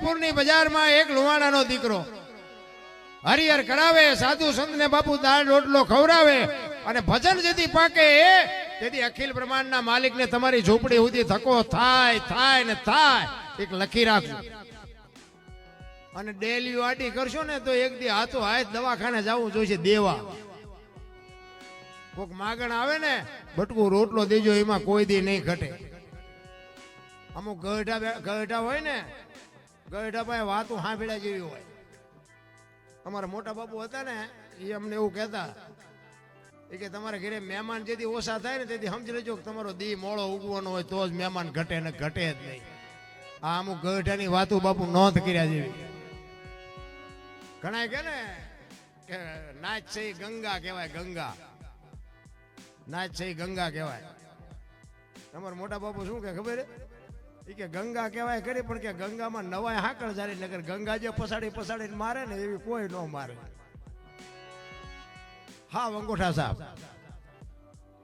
વીરપુરની બજારમાં એક લુવાણાનો દીકરો હરિહર કરાવે, સાધુ સંતને બાપુ દાળ રોટલો ખવડાવે અને ભજન જેથી પાકે તેથી અખિલ બ્રહ્માંડના માલિકને તમારી ઝૂંપડી સુધી ધક્કો થાય થાય ને થાય એક લખી રાખજો. અને ડેલી વાટી કરશો ને તો એક દી હાથો હાથ દવાખાને જવું જોઈશે દેવા. કોક માગણ આવે ને બટકું રોટલો દેજો, એમાં કોઈ દી નહીં ઘટે. અમુક ગઢા હોય ને, ગઢા પાસે વાતો સાંભળ્યા જેવી હોય. અમારા મોટા બાપુ હતા ને, એ અમને એવું કહેતા કે તમારા ઘરે મહેમાન જેથી ઓછા થાય ને તેથી સમજી લેજો કે તમારો દી મોળો ઉગવાનો હોય તો જ મહેમાન ઘટે ને ઘટે જ નહીં. આ અમુક ગઢાની વાતો બાપુ નોંધ કર્યા જેવી. ઘણા કે ને કે નાચ છે ગંગા કહેવાય, ગંગા નાચ છે ગંગા કહેવાય. તમારા મોટા બાપુ શું કે ખબર કે ગંગા કહેવાય ખરી, પણ કે ગંગામાં નવાય હાકળ જારી નગર ગંગા જે પસાડીને મારે ને એવી કોઈ ન મારે. હા અંગોઠા સાહેબ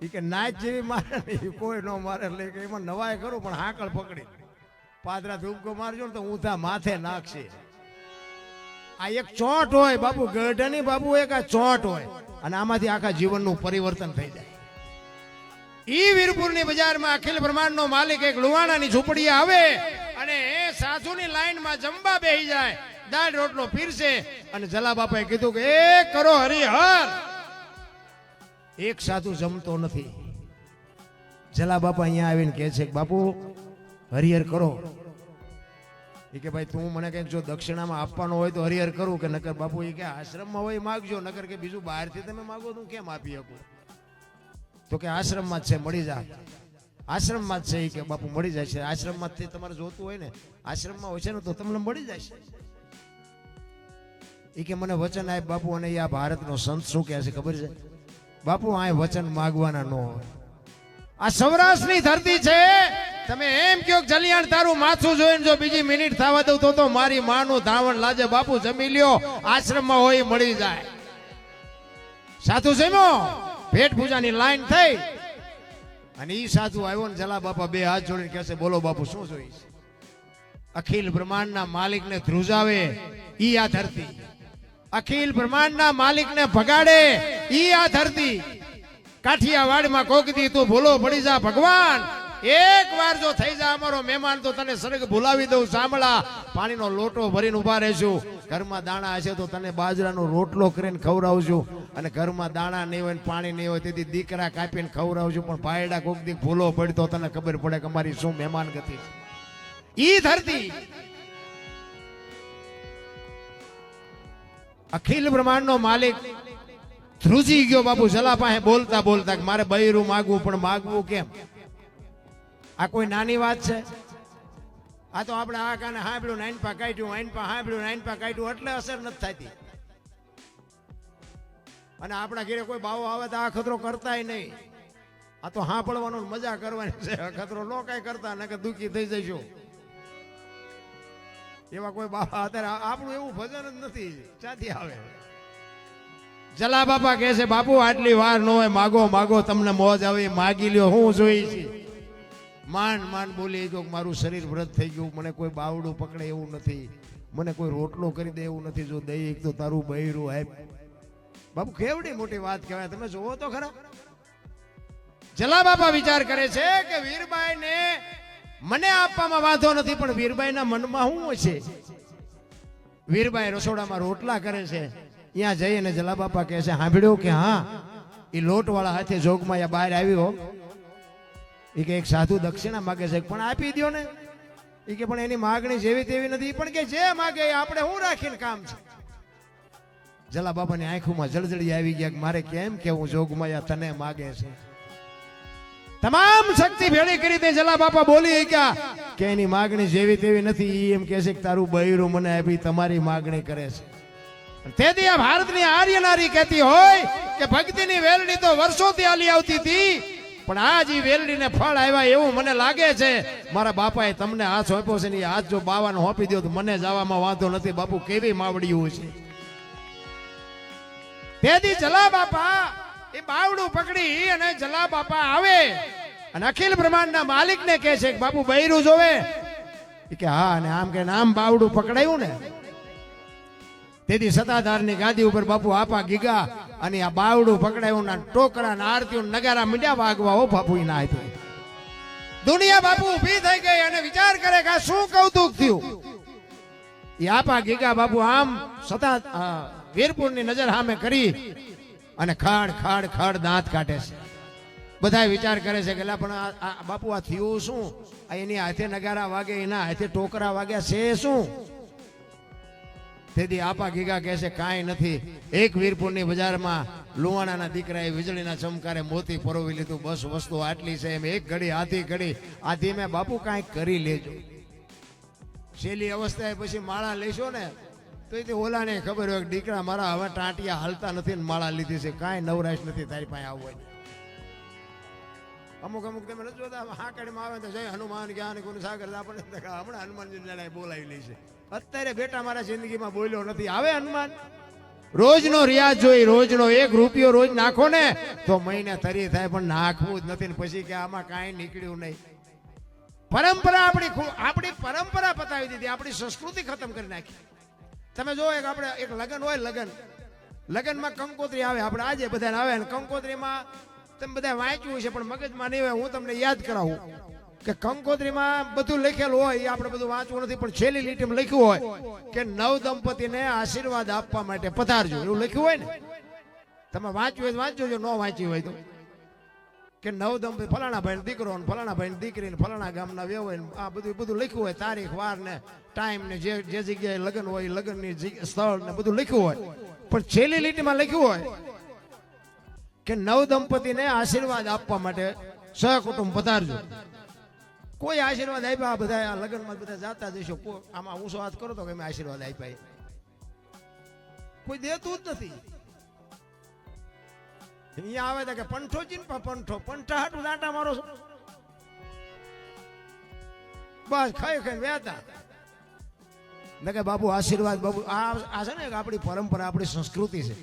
એ કે નાચ જેવી મારે ને એ કોઈ ન મારે, એટલે કે એમાં નવાય કરું પણ હાકળ પકડી પાદરા ધૂપકો મારજો ને તો ઊંધા માથે નાખશે. આ એક ચોટ હોય બાપુ, ગઢની બાપુ એક આ ચોટ હોય અને આમાંથી આખા જીવનનું પરિવર્તન થઈ જાય. ઈ વીરપુરની બજારમાં અખિલ બ્રહ્માંડનો માલિક એક લુવાણાની ઝૂંપડી આવે અને એ સાધુની લાઈનમાં જમવા બેહી જાય, દાળ રોટલો પીરસે અને જલા બાપાએ કીધું કે એ કરો હરિહર. એક સાધુ જમતો નથી. જલા બાપા અહીંયા આવીને કહે છે કે બાપુ હરિહર કરો. એ કે ભાઈ તું મને કંઈક જો દક્ષિણામાં આપવાનો હોય તો હરિહર કરું, કે નકર બાપુ એ કે આશ્રમમાં હોય માગજો, નકર કે બીજું બહારથી તમે માગો તો કેમ આપી શકું. તો કે આશ્રમમાં જ છે મળી જાય, આશ્રમમાં જ છે. કે બાપુ મળી જાય છે આશ્રમમાં જ. તમારે જોતું હોય ને આશ્રમમાં હોય છે ને તો તમને મળી જાય છે. એ કે મને વચન આપ બાપુ. અને આ ભારતનો સંત શું કહે છે ખબર છે બાપુ, આ વચન માગવાના ન હોય. આ સૌરાષ્ટ્રની ધરતી છે. તમે એમ કહો જલિયાણ તારું માથું જોઈને જો બીજી મિનિટ થવા દઉં તો મારી માનું ધાવણ લાજે. બાપુ જમી લ્યો, આશ્રમમાં હોય મળી જાય. સાધુ જમ્યો, ભેટ પૂજાની લાઈન થઈ અને ઈ સાધુ આવ્યો ને જલા બાપા બે હાથ જોડીને કહેશે બોલો બાપુ શું જોઈશ. અખિલ બ્રહ્માંડના માલિકને ધ્રુજાવે ઈ આ ધરતી, અખિલ બ્રહ્માંડના માલિકને ભગાડે ઈ આ ધરતી. કાઠિયાવાડમાં કોકદી તું ભૂલો પડી જા ભગવાન, એક વાર જો થઈ જા અમારો મહેમાન તો તને સ્વર્ગ ભૂલાવી દઉં. સાંભળા, પાણીનો લોટો ભરીને ઉભા રહેશું. ઘરમાં દાણા હશે તો તને બાજરાનો રોટલો કરીને ખવડાવશું. અને ઘરમાં દાણા નહીં હોય ને પાણી નહીં હોય તેથી દીકરા કાપીને ખવડાવશું. પણ ભાઈડા કોક દી ભૂલો પડી તો તને ખબર પડે કે અમારી શું મહેમાન ગતિ. ઈ ધરતી અખિલ બ્રહ્માંડનો માલિક ધ્રુજી ગયો બાપુ જલા પાસે બોલતા બોલતા કે મારે બૈરું માગવું, પણ માગવું કેમ? આ કોઈ નાની વાત છે? આ તો આપણે આ કાને હાંભળ્યું નાઈન પા કાઢ્યું, આઈન પા હાંભળ્યું નાઈન પા કાઢ્યું એટલે અસર નથી થતી. અને આપણા ઘરે કોઈ બાવો આવે તો આ ખતરો કરતાય નહીં. આ તો હાંભળવાનો મજા કરવાની છે, ખતરો નો કઈ કરતા નકર દુઃખી થઈ જઈશું. એવા કોઈ બાવા અત્યારે આપણું એવું ભજન જ નથી, ક્યાંથી આવે? જલા બાપા કહે છે બાપુ આટલી વાર ન હોય, માગો માગો તમને મોજ આવે, માગી લ્યો. હું જોઈ છે માંડ માંડ બોલી જો મારું શરીર વ્રત થઈ ગયું, મને કોઈ બાવડું પકડે એવું નથી, મને કોઈ રોટલો કરી દે એવું નથી, જો દઈ તો તારું બૈરું આપ. બાપુ કેવડી મોટી વાત કહેવાય, તમે જોવો તો ખરા. જલા બાપા વિચાર કરે છે કે વીરબાઈ ને મને આપવામાં વાંધો નથી, પણ વીરબાઈ ના મનમાં શું હશે? વીરબાઈ રસોડામાં રોટલા કરે છે, ત્યાં જઈને જલા બાપા કહે છે સાંભળ્યું કે હા એ લોટ વાળા હાથે જોગમાં બહાર આવ્યો. એ કે એક સાધુ દક્ષિણા માગે છે, પણ આપી દો ને. એ કે પણ એની માગણી જેવી તેવી નથી, પણ કે જે માગે આપણે શું રાખીને કામ છે. જલા બાપાની આંખોમાં જળજળી આવી ગયા કે મારે કેમ કેવું જોગમાયા તને માગે છે. તમામ શક્તિ ભેળી કરી દે. જલા બાપા બોલી ગયા કે એની માગણી જેવી તેવી નથી, એમ કે છે કે તારું બૈરું મને આપી તમારી માગણી કરે છે. તેથી આ ભારતની આર્ય નારી કહેતી હોય કે ભક્તિની વેલડી તો વર્ષોથી આલી આવતી હતી, પણ આજ ઈ વેલડીને ફળ આવ્યા એવું મને લાગે છે. મારા બાપાએ તમને હાથ સોંપ્યો છે ને એ હાથ જો બાવાને સોંપી દો તો મને જવામાં વાંધો નથી. બાપુ કેવી માવડીયું છે. તેથી જલા બાપા એ બાવડું પકડી અને જલા બાપા આવે અને અખિલ બ્રહ્માંડના માલિકને કહે છે કે બાપુ બૈરું જોવે. ઈ કે હા, અને આમ કે આમ બાવડું પકડાયું ને તેથી સત્તાધારની ગાદી ઉપર બાપુ આપા ગીગા અને આ બાવડું પકડાયું ના ટોકરા ના આરતીઓ નગારા મીંડ્યા વાગવા હો બાપુ ના આપ્યું. દુનિયા બાપુ ઊભી થઈ ગઈ અને વિચાર કરે કે આ શું કૌતુક થયું. એ આપા ગીગા બાપુ આમ સતા વીરપુરની નજર સામે કરી અને ખાડ ખાડ ખાડ દાંત કાઢે છે. બધા વિચાર કરે છે કે પણ આ બાપુ આ થયું શું? એની હાથે નગારા વાગે, એના હાથે ટોકરા વાગ્યા છે શું? તેથી આપા ગીગા કહે છે કાંઈ નથી. એક વીરપુરની બજારમાં લુવાણાના દીકરાએ વીજળીના ચમકારે મોતી પરોવી લીધું. બસ વસ્તુ આટલી છે. એમ એક ઘડી હાથી ઘડી આથી મેં બાપુ કાંઈક કરી લેજો. છેલ્લી અવસ્થાએ પછી માળા લેશો ને તો એ ઓલાને ખબર હોય કે દીકરા મારા હવે ટાંટિયા હાલતા નથી ને માળા લીધી છે, કાંઈ નવરાશ નથી તારી પાસે આવવાની. અમુક અમુક તમે નથી જોતા હાકડીમાં આવે તો જય હનુમાન જ્ઞાન ગુણ સાગર આપણને હમણાં હનુમાનજી લડાઈ બોલાવી લે છે. અત્યારે બેટા મારા જિંદગીમાં બોલ્યો નથી. આવે હનુમાન રોજનો રિયાઝ જોઈ, રોજનો 1 રૂપિયો રોજ નાખો ને તો મહિને તરી થાય, પણ નાખવું જ નથી ને પછી કે આમાં કાંઈ નીકળ્યું નહીં. પરંપરા આપણી પરંપરા પતાવી દીધી, આપણી સંસ્કૃતિ ખતમ કરી નાખી. તમે જો એક આપણે એક લગ્ન હોય, લગ્નમાં કંકોત્રી આવે, આપણે આજે બધા આવે ને કંકોત્રીમાં તમે બધા વાંચ્યું છે પણ મગજમાં નહીં હોય. હું તમને યાદ કરાવું કે કંકોત્રીમાં બધું લખેલું હોય, એ આપણે બધું વાંચવું નથી, પણ છેલ્લી લીટીમાં લખ્યું હોય કે નવ દંપતીને આશીર્વાદ આપવા માટે પધારજો, એવું લખ્યું હોય ને. તમે વાંચ્યું હોય વાંચજો, જો ન વાંચ્યું હોય તો કે નવ દંપતી ફલાણા ભાઈ દીકરો ને ફલાણા ભાઈ દીકરી ને ફલાણા ગામના વ્યવહાર, આ બધું લખ્યું હોય, તારીખ વાર ને ટાઈમ ને જે જગ્યાએ લગ્ન હોય લગ્નની સ્થળ ને બધું લખ્યું હોય. પણ છેલ્લી લીટીમાં લખ્યું હોય કે નવ દંપતીને આશીર્વાદ આપવા માટે સહકુટુંબ પધારજો. કોઈ આશીર્વાદ આપ્યા? બધા આ લગ્નમાં બધા જાતા જશો, આમાં ઊંચો હાથ કરો તો કે મેં આશીર્વાદ આપ્યા. કોઈ દેતું જ નથી. અહીંયા આવે તો કે પંઠો ચીનપા પંઠો, પંઠા હાટું દાંટા મારો છો, બસ ખાઈ ખાઈ વેતા ને કે બાપુ આશીર્વાદ. બાપુ આ છે ને આપણી પરંપરા, આપણી સંસ્કૃતિ છે.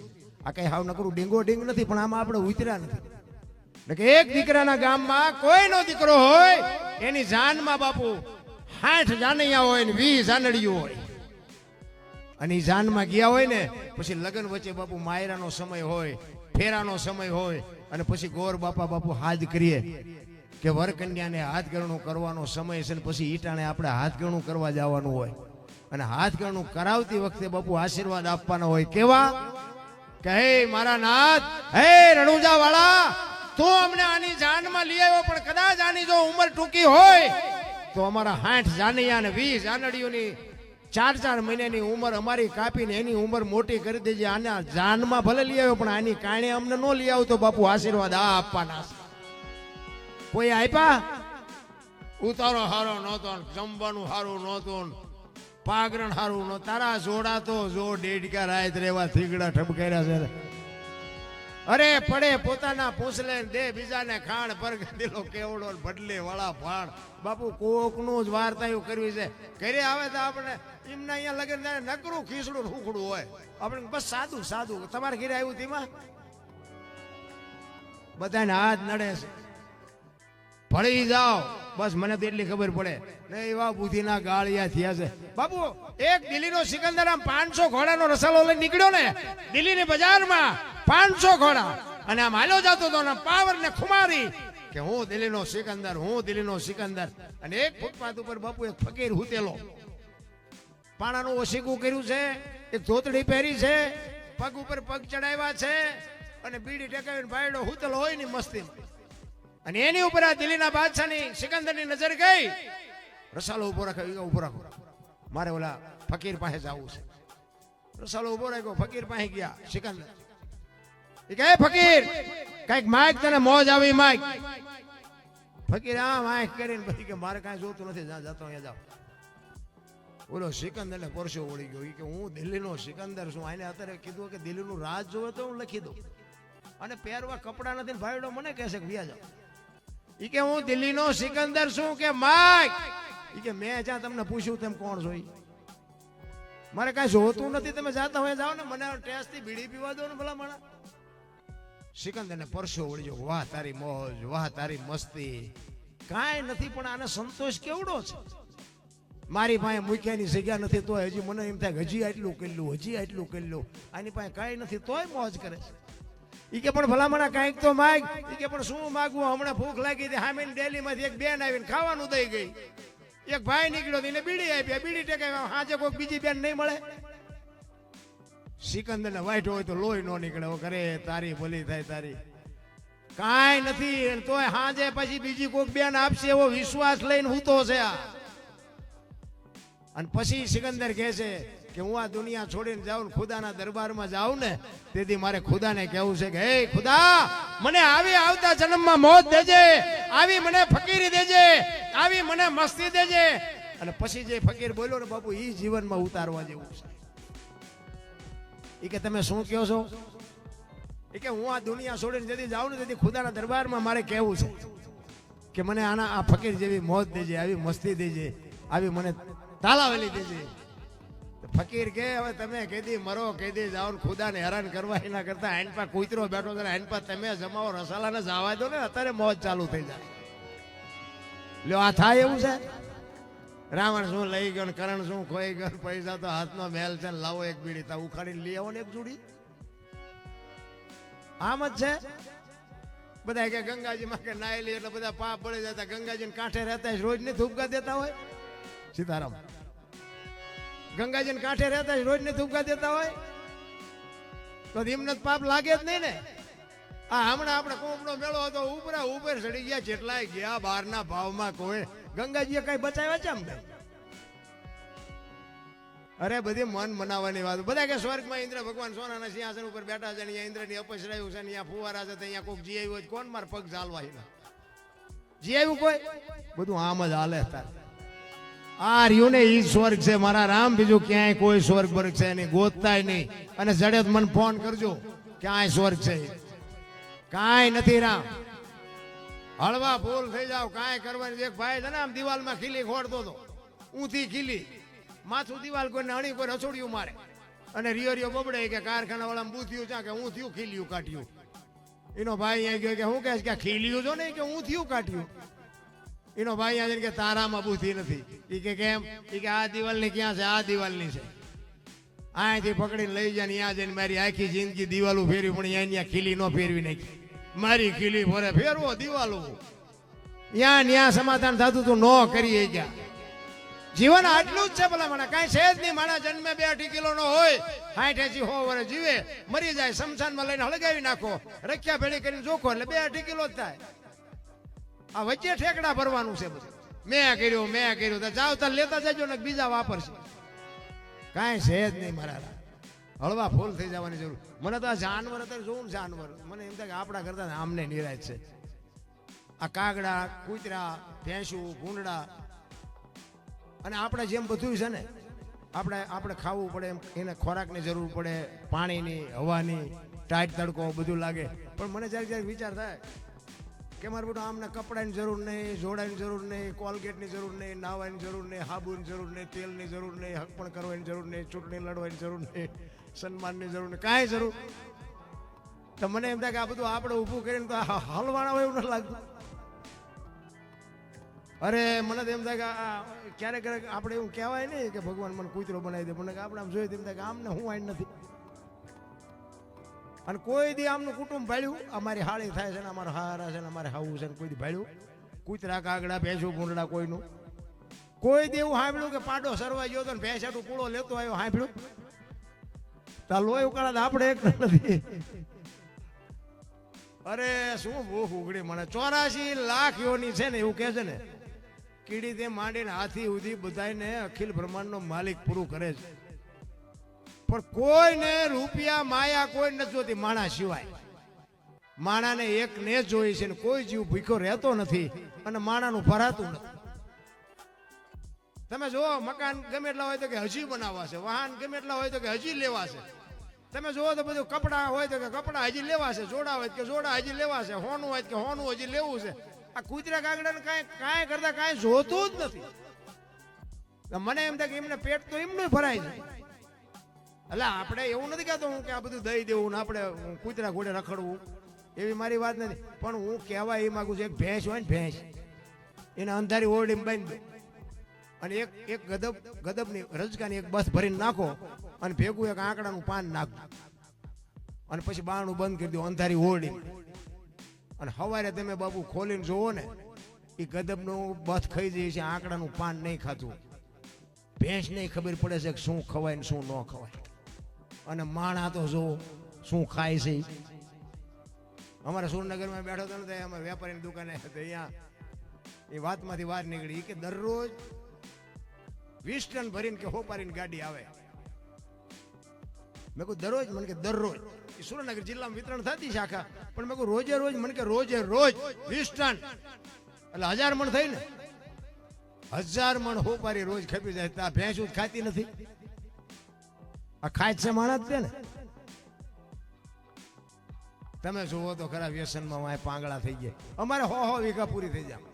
આ કઈ હાવ નકરું ડીંગો ડીંગ નથી, પણ આમાં આપણે ઉતર્યા નથી. કે એક દીકરાના ગામમાં કોઈનો દીકરો હોય એની જાનમાં બાપુ 60 જાનૈયા હોય ને 20 જાનડીઓ હોય. અને એ જાનમાં ગયા હોય ને પછી લગ્ન વચ્ચે બાપુ માયરાનો સમય હોય, ફેરાનો સમય હોય, અને પછી ગોર બાપુ હાથ કરીએ કે વરકન્યાને હાથ ગણું કરવાનો સમય છે ને પછી ઈટાણે આપણે હાથ ગણું કરવા જવાનું હોય. અને હાથ ગણું કરાવતી વખતે બાપુ આશીર્વાદ આપવાના હોય. કેવા કે હે મારા નાથ, હે રણુજા વાળા, તું અમને આની જાનમાં લઈ આવ્યો, પણ કદાચ આની જો ઉંમર ટૂંકી હોય તો અમારા 60 જાનૈયા ને 20 જાનડીઓની 4 મહિનાની ઉંમર અમારી કાપીને એની ઉંમર મોટી કરી દેજે. આના જાનમાં ભલે લઈ આવ્યો પણ આની કારણે અમને ન લઈ આવતો બાપુ આશીર્વાદ આ આપવાના. કોઈ આપ્યા? ઉતારો હારો નહોતો, જમવાનું હારું નહોતું, પાગરણ હારું ન. તારા જોડા તો જો ડેડકા રાત રેવા થીગડા ઠબકાર્યા છે. અરે પડે પોતાના પૂછલે દે બીજાને ખાણ પર દિલો કેવડો બદલે વાળા ભાણ. બાપુ કોકનું જ વાર્તાયું કરવી છે. ઘરે આવે તો આપણે એમના અહીંયા લગન નકરું ખીસડું હુકડું હોય, આપણે બસ સાદું સાદું. તમારે ઘરે આવ્યું તેમાં બધાને હાથ નડે છે, ભળી જાઓ બસ. મને તો એટલી ખબર પડે ને એવા બુદ્ધિના ગાળિયા થયા છે બાપુ. એક દિલ્હીનો સિકંદર આમ 500 ઘોડાનો રસાલો લઈને નીકળ્યો ને દિલ્હીની બજારમાં, 500 ઘોડા, અને આમ હાલો જતો હતો ને પાવર ને ખુમારી કે હું દિલ્હીનો સિકંદર, હું દિલ્હીનો સિકંદર. અને એક ફૂટપાથ ઉપર બાપુ એક ફકીર હુતેલો, પાણાનું ઓશીકું કર્યું છે, એક ધોતડી પહેરી છે, પગ ઉપર પગ ચડાવ્યા છે, અને બીડી ટેકાવીને ભાઈડો હુતેલો હોય ને મસ્તી. અને એની ઉપર આ દિલ્હીના બાદશાહની સિકંદરની નજર ગઈ. રસાલો ઉભો રાખ્યો, ઉભો રાખો, મારે ઓલા ફકીર પાસે જવું છે. રસાલો ઉભો રાખ્યો, ફકીર પાસે ગયા. સિકંદર એ કહે ફકીર કઈક માઈક તને મોજ આવી માઈક. ફકીર આ માઈક કરીને પછી કે મારે કાંઈ જોતું નથી, જ્યાં જતો અહીંયા જાઓ. બોલો સિકંદર ને પરસો વળી ગયો. કે હું દિલ્હીનો સિકંદર છું, આને અત્યારે કીધું કે દિલ્હીનું રાજ જોવે તો હું લખી દઉં, અને પહેરવા કપડા નથી. ભાઈડો મને કહેશે કે વ્યા જાઓ. ઈ કે હું દિલ્હીનો સિકંદર છું. કે માઈક ઈ કે મેં જ્યાં તમને પૂછ્યું તેમ કોણ છો? મારે કાંઈ જોતું નથી, તમે જાતા હોય જાઓ ને, મને ટેસ્ટ થી બીડી પીવા દો ને ભલા માણા. સિકંદર ને પરસો વળ્યો. વાહ તારી મોજ, વાહ તારી મસ્તી, કાંઈ નથી, પણ આને સંતોષ કેવડો છે. મારી પાસે મૂક્યાની જગ્યા નથી તોય હજી મને એમ થાય હજી આટલું કરી લઉં, હજી આટલું કરી લઉં. આની પાસે કાંઈ નથી તોય મોજ કરે છે. ઈ કે પણ ભલામણા કાંઈક તો માગ. ઈ કે પણ શું માગવું, હમણાં ભૂખ લાગી હતી, હામેની ડેલીમાંથી એક બેન આવીને ખાવાનું દઈ ગઈ. એક ભાઈ નીકળ્યો એને બીડી આપી, બીડી ટેકાઈ હાજે કોઈક બીજી બેન નહીં મળે. સિકંદર ને વાઈટ હોય તો લોહી નો નીકળે. કરે તારી ભલી થાય તારી, કાંઈ નથી તોય હાજે પછી બીજી કોઈક બેન આપશે એવો વિશ્વાસ લઈને હું તો છે આ. અને પછી સિકંદર કહે છે કે હું આ દુનિયા છોડીને જાઉં, ખુદાના દરબારમાં જાઉં ને તેથી મારે ખુદાને કહેવું છે કે હે ખુદા, મને આવી આવતા જન્મમાં મોત દેજે, આવી મને ફકીરી દેજે, આવી મને મસ્તી દેજે. અને પછી જે ફકીર બોલ્યો ને બાપુ, ઈ જીવનમાં ઉતારવા જેવું છે. ઈ કે તમે શું કહો છો? એ કે હું આ દુનિયા છોડીને જેથી જાઉં ને તેથી ખુદાના દરબારમાં મારે કહેવું છે કે મને આના આ ફકીર જેવી મોત દેજે, આવી મસ્તી દેજે, આવી મને તાલાવેલી દેજે. ફકીર કે હવે તમે કેદી મરો કેદી જાઓ ને ખુદાને હેરાન કરવા એના કરતા આઈન પા કૂતરો બેઠો છે, આઈન પા તમે જમાવો રસાલાને જવા દો ને, અત્યારે મોજ ચાલુ થઈ જાય. લ્યો આ થાય એવું છે? રાવણ શું લઈ ગયો, કરણ શું ખોઈ ગયો, પૈસા તો હાથનો મહેલ છે, લાવો એક બીડી તા ઉખાડીને લઈ આવો ને એક જોડી. આમ જ છે. બધા કે ગંગાજીમાં કે નાઈ લે એટલે બધા પાપ બળી જતા. ગંગાજીને કાંઠે રહેતા રોજ ને ધૂપકા દેતા હોય. સીતારામ, ગંગાજીને કાંઠે રહેતા રોજ ને ધૂપકા દેતા હોય તો એમને પાપ લાગે જ નહીં ને. આ હમણાં આપણે કોમનો મેળો હતો, ઉપરા ઉપર ચડી ગયા, જેટલાય ગયા બહારના ભાવમાં કોઈ ગંગાજીએ કઈ બચાવ્યા છે અમને? અરે બધી મન મનાવવાની વાત. બધા કે સ્વર્ગમાં ઇન્દ્ર ભગવાન સોનાના સિંહાસન ઉપર બેઠા છે, અહીંયા ઇન્દ્રની અપસરાયું છે, અહીંયા ફુવારા છે, અહીંયા કોઈક જી આવ્યું હોય, કોણ માર પગ ચાલવા જી આવ્યું કોઈ? બધું આમ જ હાલે. આ રહ્યું ને ઈ સ્વર્ગ છે મારા રામ, બીજું ક્યાંય કોઈ સ્વર્ગ વર્ગ છે નહીં, ગોતતાય નહીં. અને જડે મને ફોન કરજો ક્યાંય સ્વર્ગ છે, કાંઈ નથી રામ. હળવા ફૂલ થઈ જાવ, કાંઈ કરવાની. એક ભાઈ છે ને આમ દિવાલમાં ખીલી ખોડતો હતો, ઊંધી ખીલી, માથું દિવાલ કોઈને અણી કોઈ રસોડિયું મારે અને રિયો બબડે કે કારખાના વાળા બૂથ્યું છે કે હું થયું ખીલ્યું કાઢ્યું. એનો ભાઈ અહીંયા ગયો કે હું કહે કે ખીલ્યું છો ને કે હું થયું કાઢ્યું. એનો ભાઈ અહીંયા કે તારામાં બુદ્ધિ નથી. એ કે કેમ? એ કે આ દિવાલની ક્યાં છે? આ દિવાલની છે. અહીંથી પકડીને લઈ જાય, ત્યાં જઈને મારી આખી જિંદગી દિવાલો ફેરવી, પણ અહીંયા ખીલી ન ફેરવી નાખી. મારી ખીલી ફરે ફેરવો દિવાલો, ત્યાં સમાધાન થતું તું ન કરીએ ગયા. જીવન આટલું જ છે ભલા મને, કાંઈ છે જ નહીં. મારા જન્મે 2-2.5 કિલો નો હોય, 60-80 વર્ષ જીવે, મરી જાય, શમશાનમાં લઈને હળગાવી નાખો, રખ્યા ભેળી કરીને જોખો એટલે 2-2.5 કિલો જ થાય. આ વચ્ચે ઠેકડા ભરવાનું છે બધું. મેં કર્યું તો જાવ તાર લેતા જજો ને બીજા વાપરશે. કાંઈ છે જ નહીં મારા. હળવા ફૂલ થઈ જવાની જરૂર. મને તો આ જાનવર અત્યારે જોઉં ને, જાનવર મને એમ થાય કે આપણા કરતા આમને નિરાશ છે. આ કાગડા, કૂતરા, ભેંસું, ભૂંડડા, અને આપણે જેમ બધું છે ને, આપણે ખાવું પડે, એને ખોરાકની જરૂર પડે, પાણીની, હવાની, ટાઈટ તડકો બધું લાગે. પણ મને જ્યારે વિચાર થાય કે મારે બધું આમને કપડાની જરૂર નહીં, જોડાની જરૂર નહીં, કોલગેટની જરૂર નહીં, નાવાની જરૂર નહીં, હાબુની જરૂર નહીં, તેલની જરૂર નહીં, હકપણ કરવાની જરૂર નહીં, ચૂંટણી લડવાની જરૂર નહીં, સન્માનની જરૂર નહીં, કાંઈ જરૂર. તો મને એમ થાય કે આ બધું આપણે ઊભું કરીને તો હલવાના હોય એવું નથી લાગતું. અરે મને તો એમ થાય કે ક્યારેક આપણે એવું કહેવાય નહીં કે ભગવાન મને કૂતરો બનાવી દે, મને આપણે આમ જોઈએ તેમ થાય કે આમને હું આઈ નથી. અને કોઈ દી આમનું કુટુંબ ભાળ્યું? અમારી હાળી થાય છે ને, અમારા હારા છે ને, અમારે હાવું છે ને, કોઈ દી ભાળ્યું? કૂતરા, કાગડા, ભેંસું, ભૂંડડા કોઈનું કોઈ દી એવું સાંભળ્યું કે પાડો સરવા ગયો હતો ને ભેંસાટું કૂળો લેતો આવ્યો? સાંભળ્યું? તા લોહી ઉકાળા આપણે એક નથી. અરે શું ભૂખ ઉઘડી મને. 84 લાખ યોની છે ને એવું કહે છે ને, કીડી તે માંડીને હાથી સુધી બધાને અખિલ બ્રહ્માંડનો માલિક પૂરું કરે છે. પણ કોઈને રૂપિયા માયા કોઈ નથી જોતી માણા સિવાય. માણાને એક ને જોઈ છે ને કોઈ જીવ ભૂખ્યો રહેતો નથી અને માણાનું ભરાતું નથી. તમે જુઓ, મકાન ગમે એટલા હોય તો કે હજી બનાવવા છે, વાહન ગમે એટલા હોય તો કે હજી લેવા છે. તમે જુઓ તો બધું કપડાં હોય તો કે કપડાં હજી લેવા છે, જોડા હોય કે જોડા હજી લેવા છે, હોનું હોય કે હોનું હજી લેવું છે. આ કૂતરા કાગડાને કાંઈ કરતા કાંઈ જોતું જ નથી. મને એમ થાય કે એમને પેટ તો એમનું ભરાય છે. એટલે આપણે એવું નથી કહેતો હું કે આ બધું દઈ દેવું ને આપણે કૂતરા ઘોડે રખડવું, એવી મારી વાત નથી. પણ હું કહેવા એ માગું છું, એક ભેંસ હોય ને, ભેંસ એને અંધારી ઓરડીમાં બાંધી દો, અને એક ગદબની રજકાની એક બસ ભરીને નાખો અને ભેગું એક આંકડાનું પાન નાખો અને પછી બારણું બંધ કરી દો અંધારી ઓરડી અને સવારે તમે બાબુ ખોલીને જોવો ને એ ગદબનું બસ ખાઈ જાય છે, આંકડાનું પાન નહીં ખાતું. ભેંસ નહીં ખબર પડે છે કે શું ખવાય ને શું ન ખવાય. અને માણા તો જો શું ખાય છે. અમારા સુરનગરમાં બેઠો હતો ને અમારે વેપારીની દુકાને અહીંયા એ વાતમાંથી વાર નીકળી કે દરરોજ 20 ટન ભરીને કે હોપારીને ગાડી આવે. મેં કહું દરરોજ? મને કે દરરોજ. એ સુરેન્દ્રનગર જિલ્લામાં વિતરણ થતી છે આખા, પણ મેં કહું રોજે રોજ? મને કે રોજે રોજ 20 ટન એટલે 1000 મણ થઈ ને. 1000 મણ હોપારી રોજ ખપી જાય. આ ભેંસ ખાતી નથી, આ ખાય છે માણસ છે ને. તમે જુઓ તો ખરા વ્યસનમાં વાય પાંગળા થઈ ગયા. અમારે 100 વીઘા પૂરી થઈ જાય,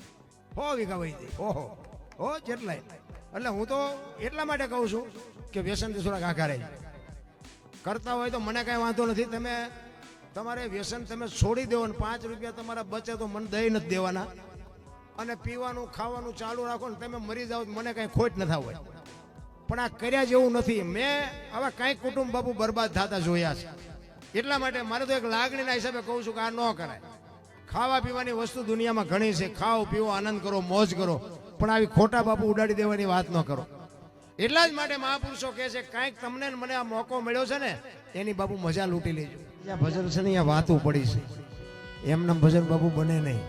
100 વીઘા વહી જાય. ઓહો જેટલાય. એટલે હું તો એટલા માટે કહું છું કે વ્યસનથી થોડાક આઘા રહે. કરતા હોય તો મને કાંઈ વાંધો નથી. તમે તમારે વ્યસન તમે છોડી દેવો ને 5 રૂપિયા તમારા બચે તો મને દઈ નથી દેવાના. અને પીવાનું ખાવાનું ચાલુ રાખો ને તમે મરી જાઓ મને કાંઈ ખોટ ન થાય. પણ આ કર્યા જેવું નથી. મેં હવે કાંઈક કુટુંબ બાપુ બરબાદ થતા જોયા છે. એટલા માટે મારે તો એક લાગણીના હિસાબે કહું છું કે આ ન કરાય. ખાવા પીવાની વસ્તુ દુનિયામાં ઘણી છે. ખાઓ પીવો, આનંદ કરો, મોજ કરો, પણ આવી ખોટા બાપુ ઉડાડી દેવાની વાત ન કરો. એટલા જ માટે મહાપુરુષો કહે છે કાંઈક તમને મને આ મોકો મળ્યો છે ને એની બાપુ મજા લૂંટી લેજો. જ્યાં ભજન છે ને અહીંયા વાતું પડી છે. એમના ભજન બાપુ બને નહીં.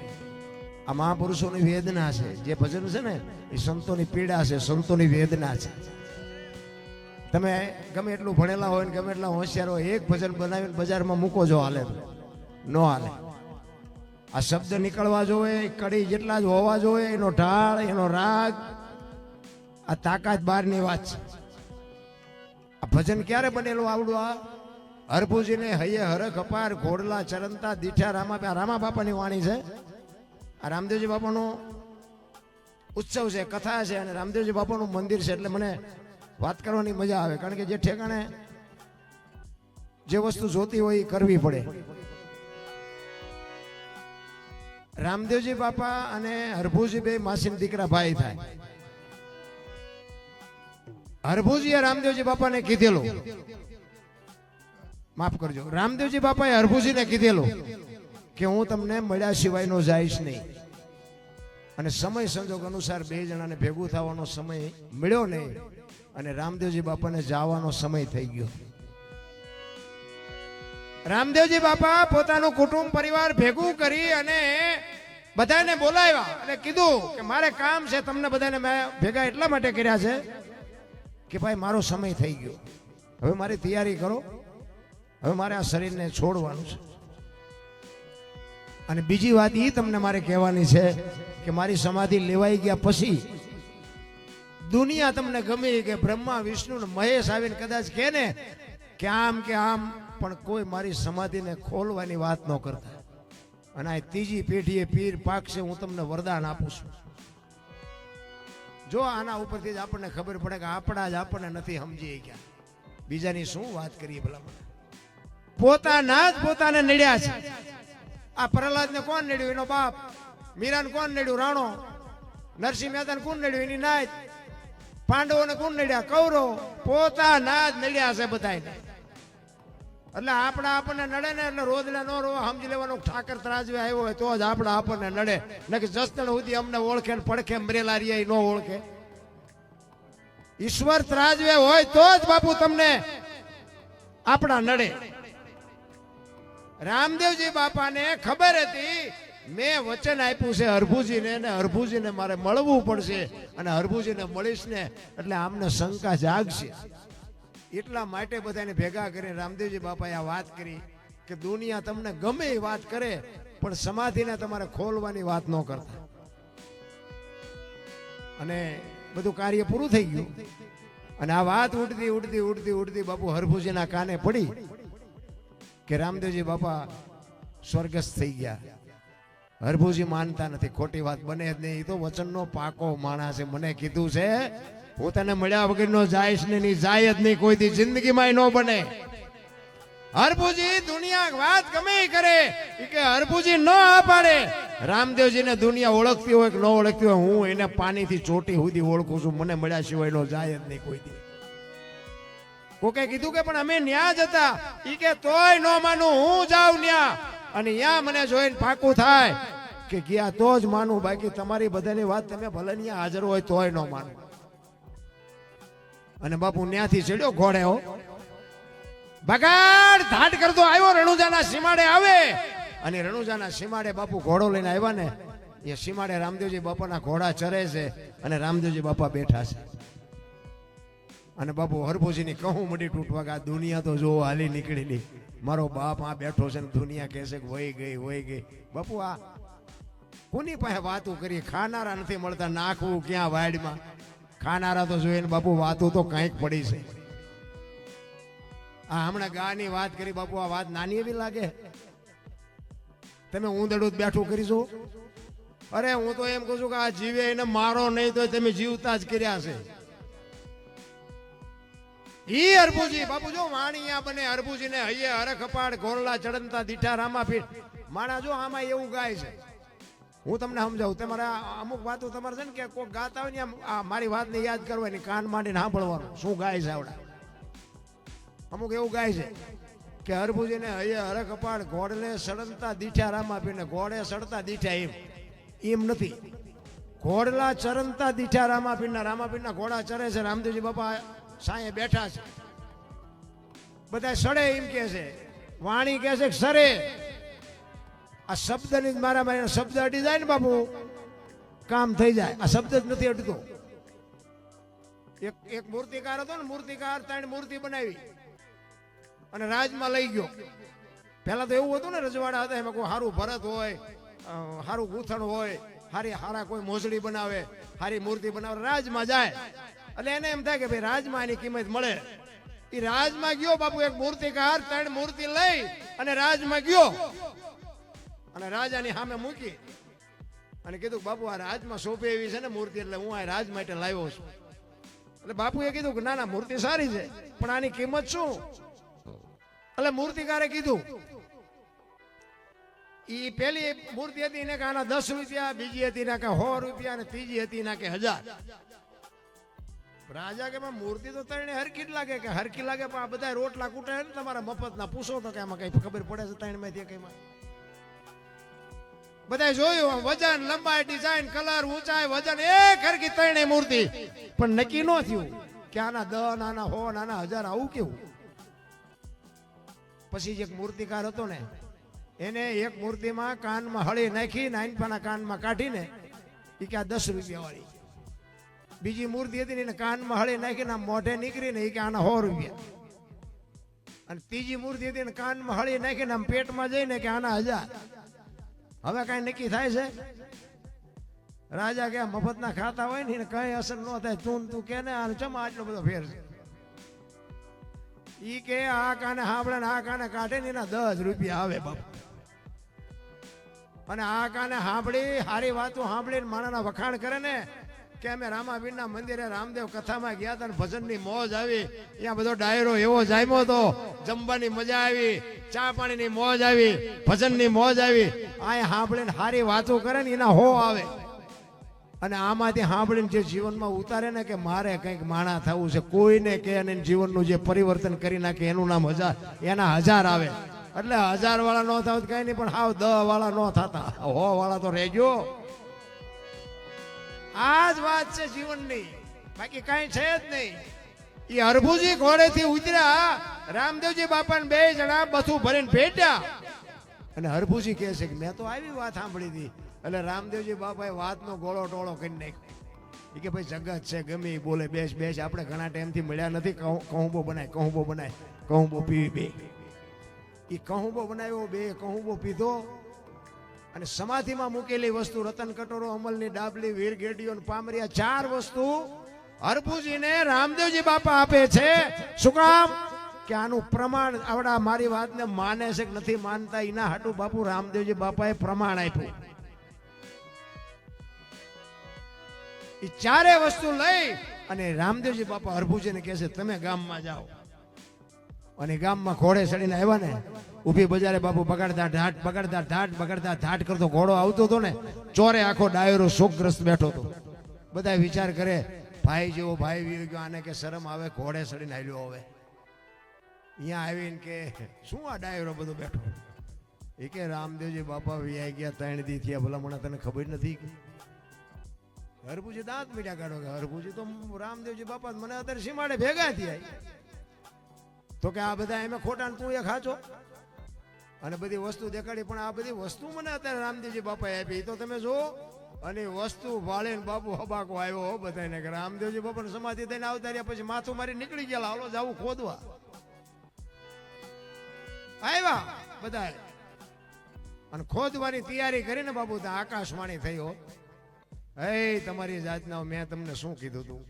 આ મહાપુરુષોની વેદના છે. જે ભજન છે ને એ સંતોની પીડા છે, સંતોની વેદના છે. તમે ગમે એટલું ભણેલા હોય ને ગમે એટલા હોશિયાર હોય, એક ભજન બનાવીને બજારમાં મૂકો જો હાલે ન હાલે. આ શબ્દ નીકળવા જોઈએ, કડી જેટલા જ હોવા જોઈએ, એનો ઢાળ, એનો રાગ, આ તાકાત બહારની વાત છે. આ ભજન ક્યારે બનેલું આવડું? આ હરભુજીને હૈયે હરખ અપાર ઘોડલા ચરંતા દીઠા રામા બાપાની વાણી છે. આ રામદેવજી બાપાનો ઉત્સવ છે, કથા છે અને રામદેવજી બાપાનું મંદિર છે. એટલે મને વાત કરવાની મજા આવે, કારણ કે જે ઠેકાણે જે વસ્તુ જોતી હોય એ કરવી પડે. રામદેવજી બાપા અને હરભુજી બે માસીના દીકરા ભાઈ થાય. હરભુજીએ રામદેવજી બાપાને કીધેલું, માફ કરજો, રામદેવજી બાપાએ હરભુજીને કીધેલું કે હું તમને મળ્યા સિવાય નો જઈશ નહીં. અને સમય સંજોગ અનુસાર બે જણાને ભેગું થવાનો સમય મળ્યો નહીં અને રામદેવજી બાપાને જવાનો સમય થઈ ગયો. રામદેવજી બાપા પોતાનું કુટુંબ પરિવાર ભેગું કરી અને બધાને બોલાવ્યા અને કીધું કે મારે કામ છે. તમને બધાને મેં ભેગા એટલા માટે કર્યા છે કે ભાઈ મારો સમય થઈ ગયો, હવે મારી તૈયારી કરો, હવે મારે આ શરીરને છોડવાનું છે. અને બીજી વાત એ તમને મારે કહેવાની છે કે મારી સમાધિ લેવાઈ ગયા પછી દુનિયા તમને ગમે કે બ્રહ્મા વિષ્ણુ ને મહેશ આવીને કદાચ કહે ને કે આમ, પણ કોઈ મારી સમાધિને ખોલવાની વાત ન કરતા. અને આ ત્રીજી પેઢીએ પીર પાકશે, હું તમને વરદાન આપું છું. જો આના ઉપરથી જ આપણને ખબર પડે કે આપણા જ આપણને નથી સમજી ગયા, બીજાની શું વાત કરીએ. ભલા પોતાના જ પોતાને નડ્યા છે. આ પ્રહલાદને કોણ નડ્યું? એનો બાપ. મીરાને કોણ નડ્યું? રાણો. નરસિંહ મહેતાને કોણ નડ્યું? એની નાત. પાંડવોને કોણ નડ્યા? કૌરવ. પોતાના જ નડ્યા છે બધાને. એટલે આપણા આપણને નડે ને એટલે રોદલા નો રોવા સમજી લેવાનું. ઠાકર ત્રાજવે આવ્યો હોય તો જ આપણા આપણને નડે, નકે જસદણ સુધી અમને ઓળખે ને પડખે મરેલા રહ્યા ન ઓળખે. ઈશ્વર ત્રાજવે હોય તો જ બાપુ તમને આપણા નડે. રામદેવજી બાપાને ખબર હતી મેં વચન આપ્યું છે હરભુજીને, ને હરભુજીને મારે મળવું પડશે અને હરભુજીને મળીશ ને એટલે આમને શંકા જાગશે. એટલા માટે બધાને ભેગા કરીને રામદેવજી બાપાએ આ વાત કરી કે દુનિયા તમને ગમે એ વાત કરે પણ સમાધિને તમારે ખોલવાની વાત ન કરતા. અને બધું કાર્ય પૂરું થઈ ગયું અને આ વાત ઉડતી બાપુ હરભુજીના કાને પડી કે રામદેવજી બાપા સ્વર્ગસ્થ થઈ ગયા. હરભુજી માનતા નથી, ખોટી વાત બને જ નહીં. એ તો વચનનો પાકો માણસ છે. મને કીધું છે હું તને મળ્યા વગર નો જાયશ ને, જાય જ નહીં કોઈ દી જિંદગીમાં ન બને. હરભુજી દુનિયા વાત ગમે ઈ કરે ઈ કે હરભુજી ન આ પાડે. રામદેવજીને દુનિયા ઓળખતી હોય કે ન ઓળખતી હોય, હું એને પાણીથી ચોટી સુધી ઓળખું છું. મને મળ્યા સિવાય નો જાય જ નહીં કોઈ દી. કોકે કીધું કે પણ અમે ન્યા જતા, ઈ કે તોય ન માનું, હું જાઉં ન્યા અને ન્યા મને જોઈને પાકું થાય કે ગયા તો જ માનું, બાકી તમારી બધાની વાત તમે ભલે ન્યા હાજર હોય તોય ન માનું. અને બાપુ ન્યાથી ચડ્યો ઘોડે, હો બગાડ ધાટ કરતો આવ્યો, રણુજાના સીમાડે આવે. અને રણુજાના સીમાડે બાપુ ઘોડો લઈને આવ્યા ને, એ સીમાડે રામદેવજી બાપાના ઘોડા ચરે છે અને રામદેવજી બાપા બેઠા છે. અને બાપુ હરભુજીની કહું મડી તૂટવા કે આ દુનિયા તો જો હાલી નીકળેલી, મારો બાપ આ બેઠો છે ને દુનિયા કહેશે કે વહી ગઈ વહી ગઈ. બાપુ આ કોની પાસે વાતો કરી? ખાનારા નથી મળતા, નાખવું ક્યાં વાડમાં? ખાનારા તો જોઈને બાપુ વાતો તો કંઈક પડી છે. આ હમણાં ગાની વાત કરી બાપુ, આ વાત નાની એવી લાગે? તમે ઊંધડું જ બેઠું કરીશું? અરે હું તો એમ કહું છું કે આ જીવે એને મારો નહીં તો તમે જીવતા જ કર્યા છે. ઈ હરભુજી બાપુ જો વાણિયા બને, હરભુજી ને હૈયે હરખ અપાડ ગોરલા ચડંતા દીઠા રામાપીઠ. માણા જો આમાં એવું ગાય છે, હું તમને સમજાવું. તમારા અમુક વાતો તમારે છે ને કે કોઈ ગાતા હોય ને મારી વાતને યાદ કરવાની, કાન માંડીને સાંભળવાનું શું ગાય છે. આવડા અમુક એવું ગાય છે કે હરભુજીને હૈયે હરખ અપાડ ઘોડલે સડંતા દીઠા રામાપીઠ. ઘોડે સડતા દીઠા એમ નથી, ઘોડલા ચરંતા દીઠા રામાપીઠના. રામાપીઠના ઘોડા ચરે છે, રામદેવજી બાપા સાંયે બેઠા છે, બધા સડે એમ કે છે. વાણી કે છે સરે. આ શબ્દની મારા શબ્દ અડી જાય ને બાપુ કામ થઈ જાય. આ શબ્દ જ નથી અડતો. એક મૂર્તિકાર હતો ને, મૂર્તિકાર 3 મૂર્તિ બનાવી અને રાજમાં લઈ ગયો. પેલા તો એવું હતું ને, રજવાડા હતા, એમાં કોઈ સારું ભરત હોય, સારું ગૂંથણ હોય, હારા કોઈ મોજડી બનાવે, સારી મૂર્તિ બનાવે, રાજમાં જાય. એટલે એને એમ થાય કે ભાઈ રાજમાં એની કિંમત મળે. એ રાજમાં ગયો બાપુ, એક મૂર્તિકાર 3 મૂર્તિ લઈ અને રાજમાં ગયો અને રાજાની સામે મૂકી અને કીધું બાપુ આ રાજમાં સોંપે એવી છે ને મૂર્તિ, એટલે હું આ રાજ માટે લાવ્યો છું. એટલે બાપુએ કીધું કે ના ના મૂર્તિ સારી છે પણ આની કિંમત શું? એટલે મૂર્તિકારે કીધું, ઈ પેલી મૂર્તિ હતી ને કે આના 10 રૂપિયા, બીજી હતી ને કે 100 રૂપિયા અને ત્રીજી હતી ને કે 1000. રાજા કે મૂર્તિ તો તને હરખી જ લાગે, કે હરખી લાગે પણ આ બધા રોટલા કૂટે ને તમારા મફતના, પૂછો તો કે આમાં કઈ ખબર પડે છે? 3 માંથી કઈમાં બધા જોયું, વજન, લંબાઈ, ડિઝાઇન, કલર, ઊંચાઈ, વજન એક હરખી 3 મૂર્તિ, પણ નક્કી ન થયું કે આના 10, આના 100, આના 1000 આવું કેવું? પછી એક મૂર્તિકાર હતો ને, એને એક મૂર્તિમાં કાનમાં હળી નાખી, નાનપાના કાનમાં કાઢીને એ કે આ 10 રૂપિયા વાળી. બીજી મૂર્તિ હતી ને કાનમાં હળી નાખીને મોઢે નીકળીને એ કે આના 100 રૂપિયા. અને ત્રીજી મૂર્તિ હતી ને કાનમાં હળી નાખીને આમ પેટમાં જઈને કે આના 1000. હવે કઈ નક્કી થાય છે? રાજા કે મફતના ખાતા હોય ને કઈ અસર ન થાય. તું કે ને ચમ આટલો બધો ફેર છે? ઈ કે આ કાને સાંભળે ને આ કાને કાઢે ને એના 10 રૂપિયા આવે બાપુ. અને આ કાને સાંભળી સારી વાતો સાંભળીને માણાના વખાણ કરે ને કે અમે રામાપીરના મંદિરે રામદેવ કથામાં ગયા હતા ને ભજનની મોજ આવી, ત્યાં બધો ડાયરો એવો જામ્યો હતો, જમવાની મજા આવી, ચા પાણીની મોજ આવી, ભજનની મોજ આવી. આ સાંભળીને સારી વાતો કરે ને એના 100 આવે. અને આમાંથી સાંભળીને જે જીવનમાં ઉતારે ને કે મારે કંઈક માણા થવું છે, કોઈને કે અને જીવનનું જે પરિવર્તન કરી નાખે એનું નામ 1000, એના 1000 આવે. એટલે 1000 વાળા ન થાવ કઈ નહીં, પણ હાવ 10 વાળા ન થતા, 100 વાળા તો રહેજો. આ જ વાત છે જીવનની, બાકી કઈ છે જ નહીં. એ હરભુજી ઘોડેથી ઉતર્યા, રામદેવજી બાપાને 2 જણા બધું ભરીને ભેટ્યા. અને હરભુજી કહે છે કે મેં તો આવી વાત સાંભળી હતી. એટલે રામદેવજી બાપાએ વાતનો ગોળો ટોળો કરી નાખ્યો. એ કે ભાઈ જગત છે ગમે એ બોલે, બેસ આપણે ઘણા ટાઈમથી મળ્યા નથી, કહુંબો બનાય કહુંબો પીવી. 2 એ કહુંબો બનાવ્યો, 2 કહુંબો પીધો. અને સમાધિમાં મૂકેલી વસ્તુ રતન કટોરો, અમલની ડાબલી, વીર ગેડીઓ, પામરિયા 4 વસ્તુ હરભુજીને રામદેવજી બાપા આપે છે. શું કામ? કે આનું પ્રમાણ આવડા મારી વાતને માને છે કે નથી માનતા એના હાટુ બાપુ રામદેવજી બાપાએ પ્રમાણ આપ્યું. એ 4 વસ્તુ લઈ અને રામદેવજી બાપા હરભુજીને કહે છે તમે ગામમાં જાઓ અને ગામમાં ઘોડે ચડીને આવ્યા ને, ઊભી બજારે બાપુ બગાડતા ઢાટ બગાડતા ઢાટ બગાડતા ઢાટ કરતો ઘોડો આવતો હતો ને, ચોરે આખો ડાયરો શોકગ્રસ્ત બેઠો હતો. બધા વિચાર કરે, ભાઈ જેવો ભાઈ વીર ગયો, આને કે શરમ આવે, ઘોડે ચડીને આવ્યો. હવે અહીંયા આવીને કે શું આ ડાયરો બધો બેઠો? એ કે રામદેવજી બાપા વિયાઈ ગયા 3 દી થયા, ભલા મને તને ખબર નથી? હરભુજી દાંત મીઠા કાઢો કે હરભુજી તો રામદેવજી બાપા મને અત્યારે સીમાડે ભેગા થયા. તો કે આ બધા એમ ખોટા તું એક સાચો, અને બધી વસ્તુ દેખાડી, પણ આ બધી વસ્તુ મને અત્યારે રામદેવજી બાપાએ આપી, તો તમે જો. અને વસ્તુ ભાળીને બાપુ હબાકો આવ્યો બધાને કે રામદેવજી બાપાને સમાધિ થઈને આવતા રહ્યા, પછી માથું મારી નીકળી ગયા, હાલો જાવું ખોદવા. આવ્યા બધા અને ખોદવાની તૈયારી કરીને બાપુ ત્યાં આકાશવાણી થયો. હે તમારી જાતના, મેં તમને શું કીધું તું?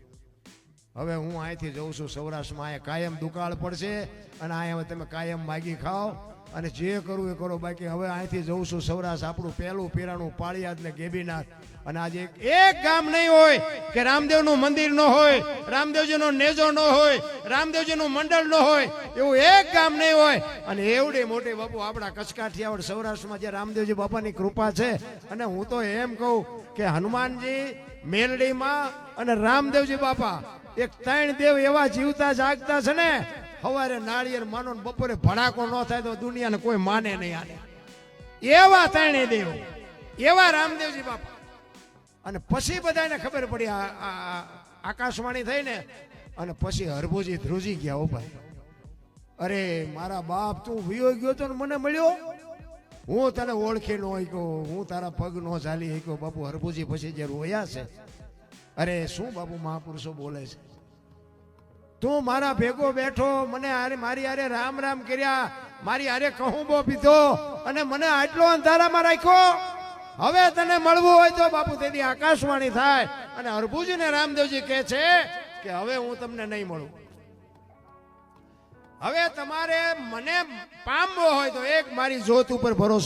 હવે હું અહીંથી જઉં છું સૌરાષ્ટ્રમાં, અહીંયા કાયમ દુકાળ પડશે અને અહીંયા તમે કાયમ માગી ખાઓ અને જે કરવું એ કરો. બાકી હવે અહીંથી જઉં છું સૌરાષ્ટ્ર, આપણું પહેલું પીરાણું પાળિયાદ ને ગેબીનાથ. અને આજે એક ગામ નહીં હોય કે રામદેવનું મંદિર ન હોય, રામદેવજીનો નેજો ન હોય, રામદેવજીનું મંડળ ન હોય, એવું એક ગામ નહીં હોય. અને એવડી મોટી બાપુ આપણા કચ્છ કાઠિયાવાડ સૌરાષ્ટ્રમાં જે રામદેવજી બાપાની કૃપા છે. અને હું તો એમ કહું કે હનુમાનજી, મેલડીમાં અને રામદેવજી બાપા, એક 3 દેવ એવા જીવતા જાગતા છે ને, સવારે નાળિયેર માનો ને બપોરે ભડાકો ન થાય તો દુનિયાને કોઈ માને નહીં. આને એવા 3 દેવ, એવા રામદેવજી બાપા. અને પછી બધાને ખબર પડી, આકાશવાણી થઈ ને, અને પછી હરભુજી ધ્રુજી ગયા. ઓ ભાઈ, અરે મારા બાપ, તું વિયો ગયો તો ને મને મળ્યો, હું તને ઓળખી ન શક્યો, હું તારા પગ ન ચાલી શક્યો. બાપુ હરભુજી પછી જે રોયા છે, અરે શું બાપુ મહાપુરુષો બોલે છે, તું મારા ભેગો બેઠો, મને મારી હારે રામ રામ કર્યા, મારી હારે કહુંબો પીધો, અને મને આટલો અંધારામાં રાખ્યો. હવે તને મળવું હોય તો બાપુ તેથી આકાશવાણી થાય. અને હરભુજી ને રામદેવજી કહે છે કે હવે હું તમને નહીં મળું. હવે તમારે મને પામવો હોય તો એક મારી જોત ઉપર ભરોસો